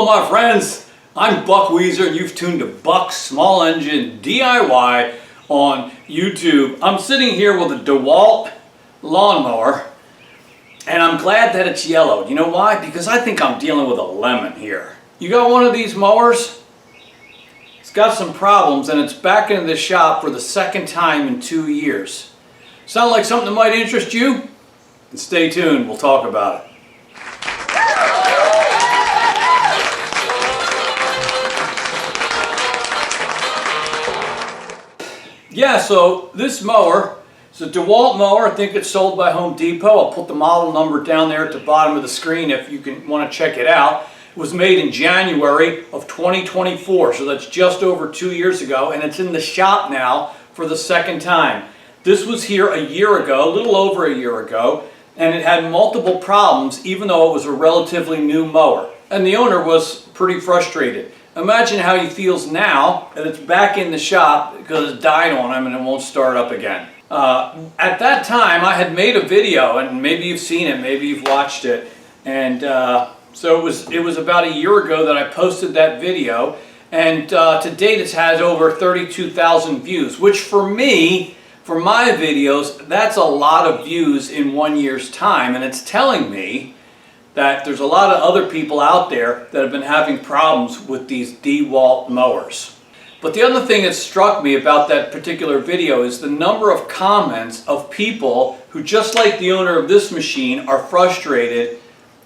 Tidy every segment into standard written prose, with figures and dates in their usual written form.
Hello my friends, I'm Buck Weezer and you've tuned to Buck Small Engine DIY on YouTube. I'm sitting here with a DeWalt lawnmower and I'm glad that it's yellow. You know why? Because I think I'm dealing with a lemon here. You got one of these mowers? It's got some problems and it's back in the shop for the second time in 2 years. Sound like something that might interest you? Then stay tuned, we'll talk about it. Yeah, so this mower is a DeWalt mower. I think it's sold by Home Depot. I'll put the model number down there at the bottom of the screen if you want to check it out. It was made in January of 2024, so that's just over 2 years ago, and it's in the shop now for the second time. This was here a year ago, a little over a year ago, and it had multiple problems even though it was a relatively new mower. And the owner was pretty frustrated. Imagine how he feels now that it's back in the shop because it died on him and it won't start up again. At that time, I had made a video, and maybe you've seen it, maybe you've watched it, and so it was about a year ago that I posted that video, and to date it's had over 32,000 views, which for me, for my videos, that's a lot of views in 1 year's time, and it's telling me that there's a lot of other people out there that have been having problems with these DeWalt mowers. But the other thing that struck me about that particular video is the number of comments of people who, just like the owner of this machine, are frustrated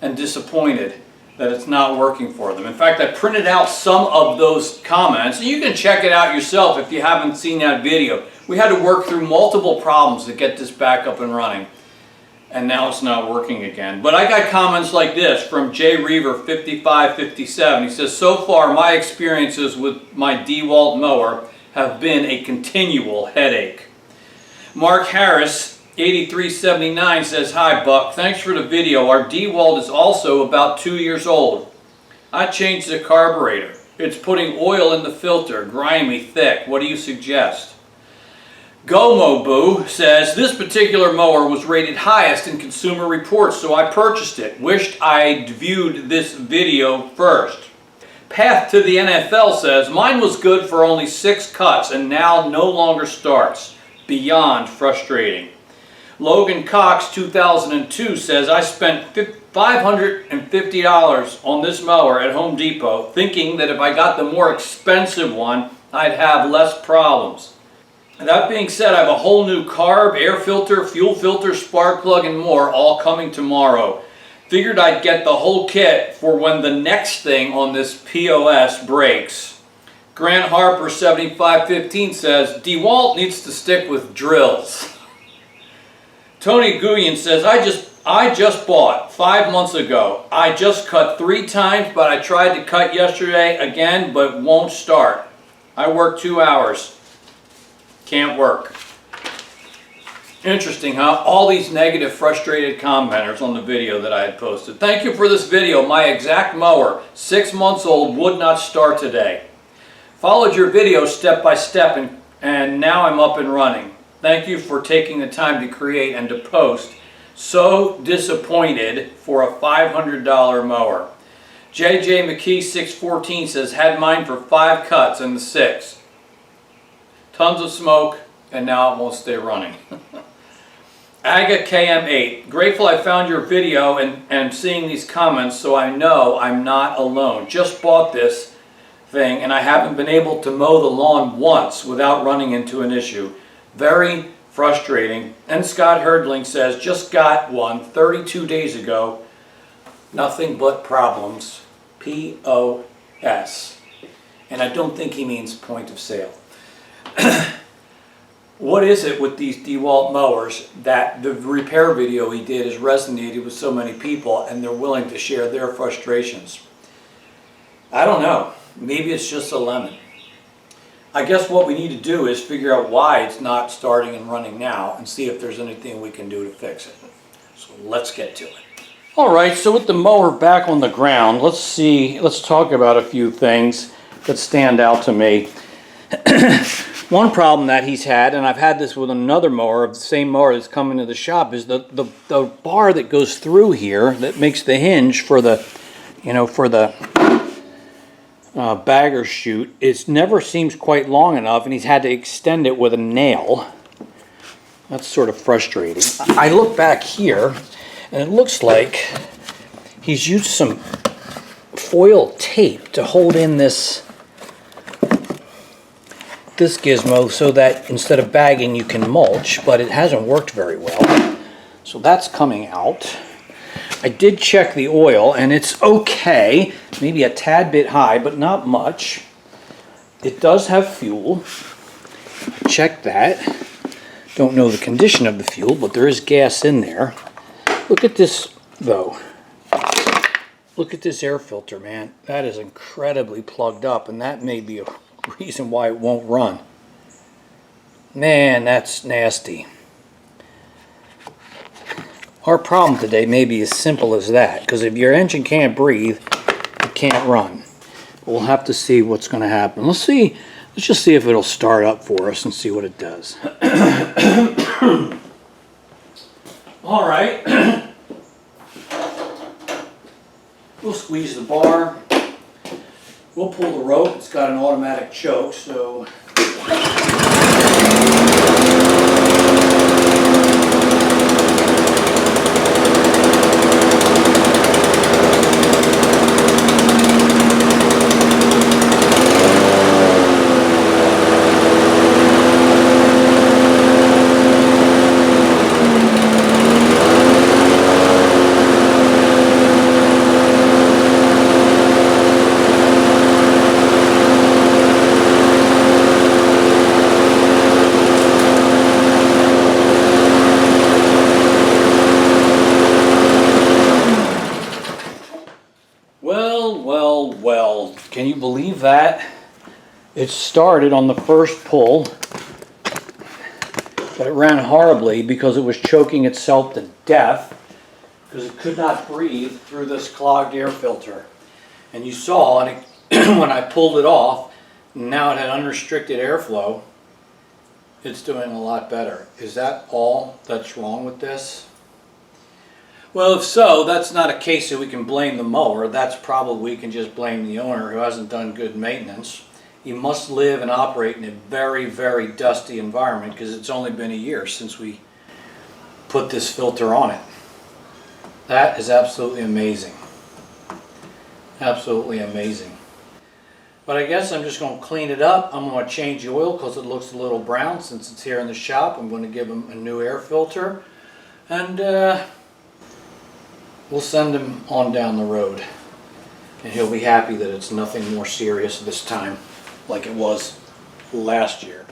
and disappointed that it's not working for them. In fact, I printed out some of those comments, and you can check it out yourself if you haven't seen that video. We had to work through multiple problems to get this back up and running. And now it's not working again. But I got comments like this from J Reaver 5557. He says, so far my experiences with my DeWalt mower have been a continual headache. Mark Harris 8379 says, hi Buck, thanks for the video. Our DeWalt is also about 2 years old. I changed the carburetor. It's putting oil in the filter, grimy, thick. What do you suggest? Gomo Boo says, this particular mower was rated highest in Consumer Reports, so I purchased it. Wished I'd viewed this video first. Path to the NFL says, mine was good for only 6 cuts and now no longer starts. Beyond frustrating. Logan Cox 2002 says, I spent $550 on this mower at Home Depot, thinking that if I got the more expensive one, I'd have less problems. That being said, I have a whole new carb, air filter, fuel filter, spark plug, and more all coming tomorrow. Figured I'd get the whole kit for when the next thing on this POS breaks. Grant Harper 7515 says, DeWalt needs to stick with drills. Tony Guyen says, I just bought 5 months ago. I just cut 3 times, but I tried to cut yesterday again, but won't start. I work 2 hours. Can't work. Interesting, huh? All these negative, frustrated commenters on the video that I had posted. Thank you for this video. My exact mower, 6 months old, would not start today. Followed your video step by step and now I'm up and running. Thank you for taking the time to create and to post. So disappointed for a $500 mower. JJ McKee 614 says, had mine for 5 cuts and the 6th. Tons of smoke, and now it won't stay running. Aga KM8, grateful I found your video and seeing these comments, so I know I'm not alone. Just bought this thing and I haven't been able to mow the lawn once without running into an issue. Very frustrating. And Scott Herdling says, just got one 32 days ago. Nothing but problems. POS. And I don't think he means point of sale. What is it with these DeWalt mowers that the repair video he did has resonated with so many people and they're willing to share their frustrations? I don't know. Maybe it's just a lemon. I guess what we need to do is figure out why it's not starting and running now and see if there's anything we can do to fix it. So let's get to it. Alright, so with the mower back on the ground, let's talk about a few things that stand out to me. One problem that he's had, and I've had this with another mower, the same mower that's coming to the shop, is the bar that goes through here that makes the hinge for the, you know, for the bagger chute, it never seems quite long enough, and he's had to extend it with a nail. That's sort of frustrating. I look back here, and it looks like he's used some foil tape to hold in this gizmo so that instead of bagging you can mulch, but it hasn't worked very well. So that's coming out. I did check the oil and it's okay, maybe a tad bit high, but not much. It does have fuel. Check that. Don't know the condition of the fuel, but there is gas in there. Look at this though. Look at this air filter, man. That is incredibly plugged up, and that may be a reason why it won't run. Man, that's nasty. Our problem today may be as simple as that, because if your engine can't breathe, it can't run. We'll have to see what's going to happen. Let's just see if it'll start up for us and see what it does. All right. We'll squeeze the bar. We'll pull the rope. It's got an automatic choke, so well, can you believe that? It started on the first pull, but it ran horribly because it was choking itself to death because it could not breathe through this clogged air filter. And you saw and when I pulled it off, now it had unrestricted airflow. It's doing a lot better. Is that all that's wrong with this? Well, if so, that's not a case that we can blame the mower. That's probably we can just blame the owner who hasn't done good maintenance. You must live and operate in a very, very dusty environment because it's only been a year since we put this filter on it. That is absolutely amazing. Absolutely amazing. But I guess I'm just going to clean it up. I'm going to change the oil because it looks a little brown since it's here in the shop. I'm going to give him a new air filter. And we'll send him on down the road, and he'll be happy that it's nothing more serious this time like it was last year.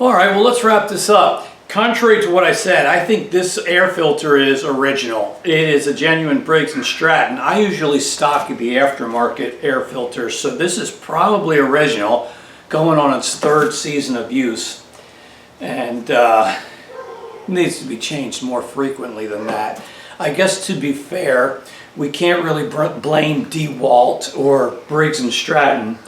All right, well, let's wrap this up. Contrary to what I said, I think this air filter is original. It is a genuine Briggs & Stratton. I usually stock the aftermarket air filters, so this is probably original, going on its third season of use. And needs to be changed more frequently than that. I guess to be fair, we can't really blame DeWalt or Briggs & Stratton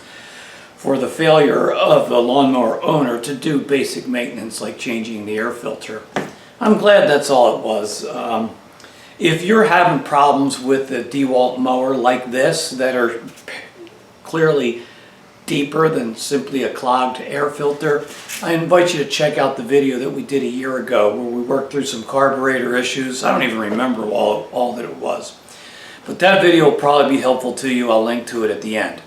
for the failure of the lawnmower owner to do basic maintenance like changing the air filter. I'm glad that's all it was. If you're having problems with the DeWalt mower like this that are clearly deeper than simply a clogged air filter, I invite you to check out the video that we did a year ago where we worked through some carburetor issues. I don't even remember all that it was. But that video will probably be helpful to you. I'll link to it at the end.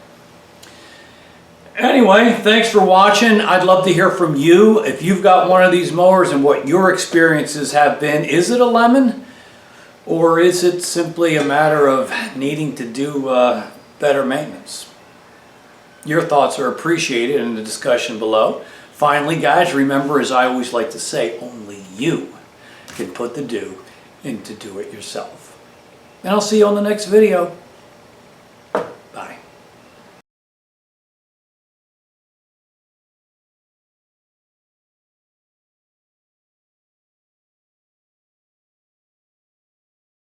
Anyway, thanks for watching. I'd love to hear from you. If you've got one of these mowers and what your experiences have been, is it a lemon? Or is it simply a matter of needing to do better maintenance? Your thoughts are appreciated in the discussion below. Finally, guys, remember, as I always like to say, only you can put the do into do it yourself. And I'll see you on the next video.